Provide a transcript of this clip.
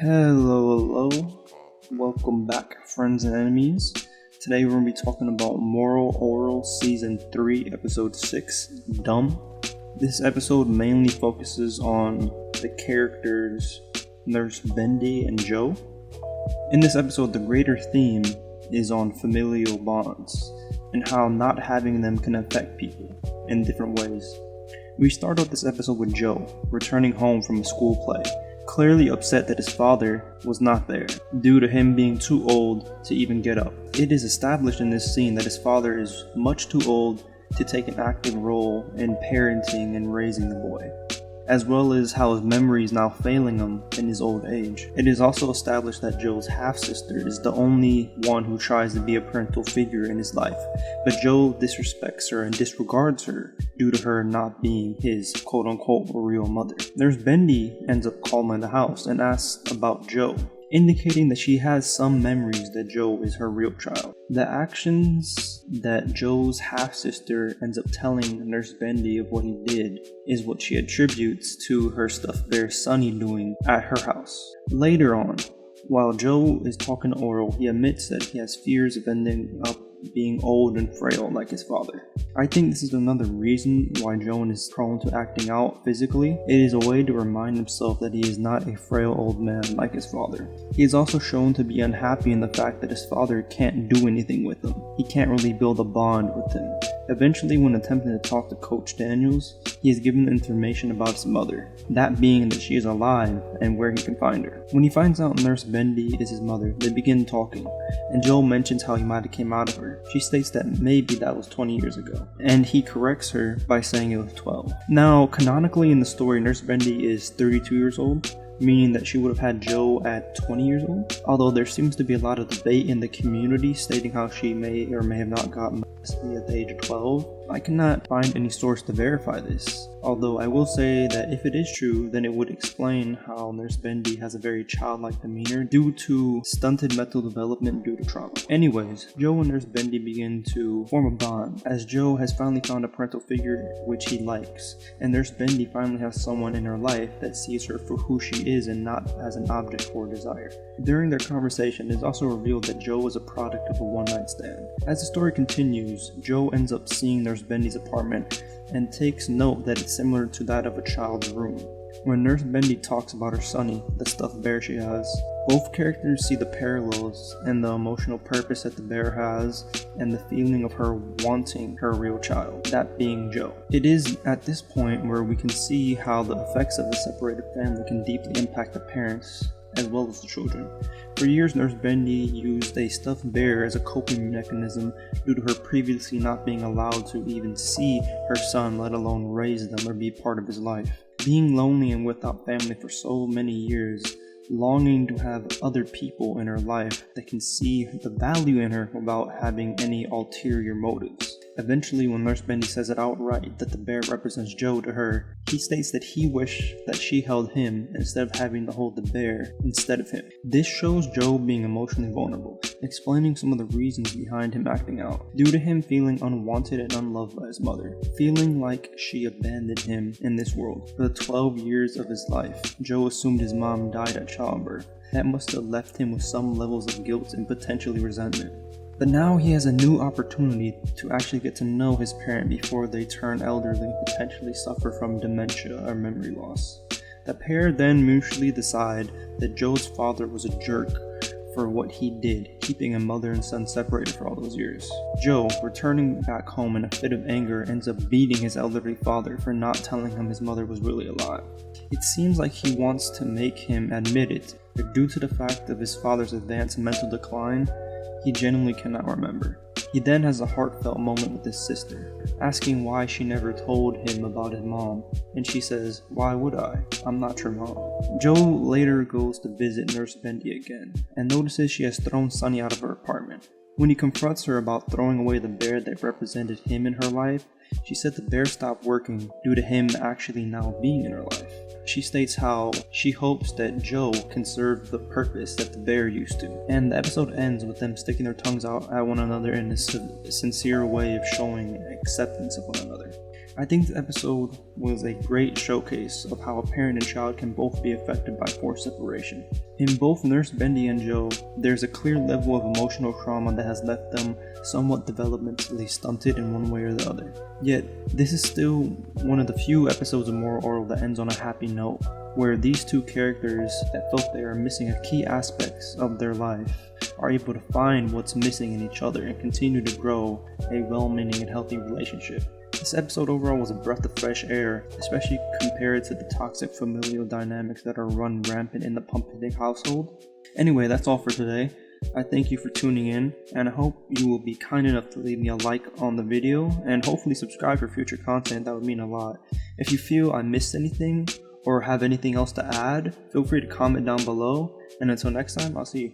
Hello. Welcome back, friends and enemies. Today we're going to be talking about Moral Orel Season 3, Episode 6, Dumb. This episode mainly focuses on the characters Nurse Bendy and Joe. In this episode, the greater theme is on familial bonds and how not having them can affect people in different ways. We start off this episode with Joe returning home from a school play, clearly upset that his father was not there, due to him being too old to even get up. It is established in this scene that his father is much too old to take an active role in parenting and raising the boy, as well as how his memory is now failing him in his old age. It is also established that Joe's half-sister is the only one who tries to be a parental figure in his life, but Joe disrespects her and disregards her due to her not being his quote-unquote real mother. Nurse Bendy ends up calling the house and asks about Joe, indicating that she has some memories that Joe is her real child. The actions that Joe's half-sister ends up telling Nurse Bendy of what he did is what she attributes to her stuffed bear Sunny doing at her house. Later on, while Joe is talking to Orel, he admits that he has fears of ending up being old and frail like his father. I think this is another reason why Joe is prone to acting out physically. It is a way to remind himself that he is not a frail old man like his father. He is also shown to be unhappy in the fact that his father can't do anything with him. He can't really build a bond with him. Eventually, when attempting to talk to Coach Daniels, he is given information about his mother, that being that she is alive and where he can find her. When he finds out Nurse Bendy is his mother, they begin talking, and Joel mentions how he might have came out of her. She states that maybe that was 20 years ago, and he corrects her by saying it was 12. Now, canonically in the story, Nurse Bendy is 32 years old, meaning that she would have had Joe at 20 years old, although there seems to be a lot of debate in the community stating how she may or may have not gotten custody at the age of 12. I cannot find any source to verify this, although I will say that if it is true, then it would explain how Nurse Bendy has a very childlike demeanor due to stunted mental development due to trauma. Anyways, Joe and Nurse Bendy begin to form a bond, as Joe has finally found a parental figure which he likes, and Nurse Bendy finally has someone in her life that sees her for who she is and not as an object for desire. During their conversation, it is also revealed that Joe is a product of a one-night stand. As the story continues, Joe ends up seeing Nurse Bendy's apartment and takes note that it's similar to that of a child's room. When Nurse Bendy talks about her Sunny, the stuffed bear she has, both characters see the parallels and the emotional purpose that the bear has and the feeling of her wanting her real child, that being Joe. It is at this point where we can see how the effects of a separated family can deeply impact the parents as well as the children. For years, Nurse Bendy used a stuffed bear as a coping mechanism due to her previously not being allowed to even see her son, let alone raise them or be part of his life. Being lonely and without family for so many years, longing to have other people in her life that can see the value in her without having any ulterior motives. Eventually, when Nurse Bendy says it outright that the bear represents Joe to her, he states that he wished that she held him instead of having to hold the bear instead of him. This shows Joe being emotionally vulnerable, explaining some of the reasons behind him acting out, due to him feeling unwanted and unloved by his mother, feeling like she abandoned him in this world. For the 12 years of his life, Joe assumed his mom died at childbirth. That must have left him with some levels of guilt and potentially resentment. But now he has a new opportunity to actually get to know his parent before they turn elderly and potentially suffer from dementia or memory loss. The pair then mutually decide that Joe's father was a jerk for what he did, keeping a mother and son separated for all those years. Joe, returning back home in a fit of anger, ends up beating his elderly father for not telling him his mother was really alive. It seems like he wants to make him admit it, but due to the fact of his father's advanced mental decline, he genuinely cannot remember. He then has a heartfelt moment with his sister, asking why she never told him about his mom, and she says, "Why would I? I'm not your mom." Joe later goes to visit Nurse Bendy again, and notices she has thrown Sunny out of her apartment. When he confronts her about throwing away the bear that represented him in her life, she said the bear stopped working due to him actually now being in her life. She states how she hopes that Joe can serve the purpose that the bear used to. And the episode ends with them sticking their tongues out at one another in a sincere way of showing acceptance of one another. I think the episode was a great showcase of how a parent and child can both be affected by forced separation. In both Nurse Bendy and Joe, there's a clear level of emotional trauma that has left them somewhat developmentally stunted in one way or the other. Yet, this is still one of the few episodes of Moral Orel that ends on a happy note, where these two characters that felt they are missing a key aspects of their life are able to find what's missing in each other and continue to grow a well-meaning and healthy relationship. This episode overall was a breath of fresh air, especially compared to the toxic familial dynamics that are run rampant in the Pumpkinhead household. Anyway, that's all for today. I thank you for tuning in, and I hope you will be kind enough to leave me a like on the video, and hopefully subscribe for future content. That would mean a lot. If you feel I missed anything, or have anything else to add, feel free to comment down below, and until next time, I'll see you.